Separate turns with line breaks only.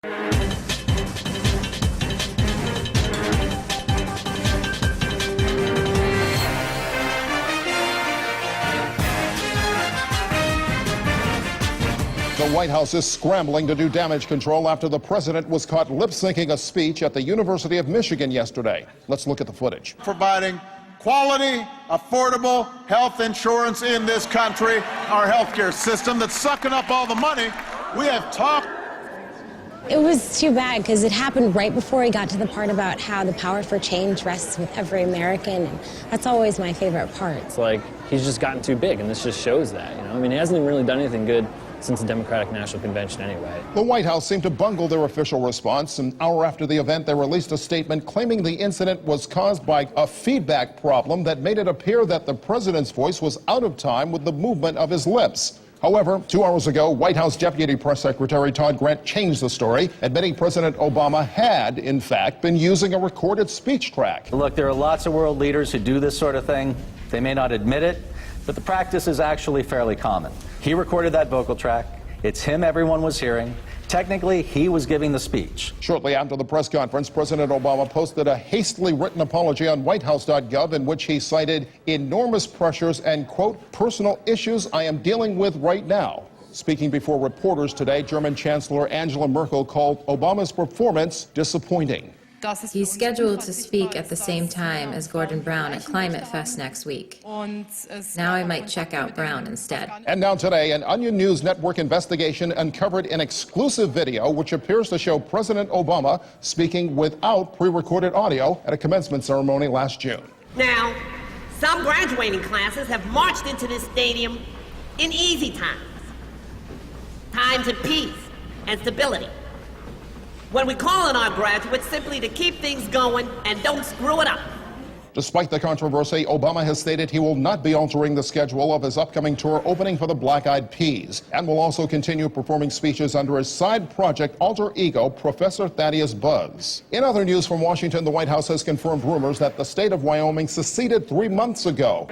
The White House is scrambling to do damage control after the president was caught lip-syncing a speech at the University of Michigan yesterday. Let's look at the footage.
Providing quality, affordable health insurance in this country, our healthcare system that's sucking up all the money. We have talked.
It was too bad because it happened right before he got to the part about how the power for change rests with every American, and that's always my favorite part.
It's like he's just gotten too big, and this just shows that, you know? I mean, he hasn't even really done anything good since the Democratic National Convention anyway.
The White House seemed to bungle their official response. An hour after the event, they released a statement claiming the incident was caused by a feedback problem that made it appear that the president's voice was out of time with the movement of his lips. However, 2 hours ago, White House Deputy Press Secretary Todd Grant changed the story, admitting President Obama had, in fact, been using a recorded speech track.
Look, there are lots of world leaders who do this sort of thing. They may not admit it, but the practice is actually fairly common. He recorded that vocal track. It's him everyone was hearing. Technically, he was giving the speech.
Shortly after the press conference, President Obama posted a hastily written apology on whitehouse.gov in which he cited enormous pressures and, quote, personal issues I am dealing with right now. Speaking before reporters today, German Chancellor Angela Merkel called Obama's performance disappointing.
He's scheduled to speak at the same time as Gordon Brown at Climate Fest next week. Now I might check out Brown instead.
And now today, an Onion News Network investigation uncovered an exclusive video which appears to show President Obama speaking without pre-recorded audio at a commencement ceremony last June.
Now, some graduating classes have marched into this stadium in easy times, times of peace and stability, when we call on our graduates simply to keep things going and don't screw it up.
Despite the controversy, Obama has stated he will not be altering the schedule of his upcoming tour opening for the Black Eyed Peas, and will also continue performing speeches under his side project alter ego, Professor Thaddeus Buzz. In other news from Washington, the White House has confirmed rumors that the state of Wyoming seceded 3 months ago.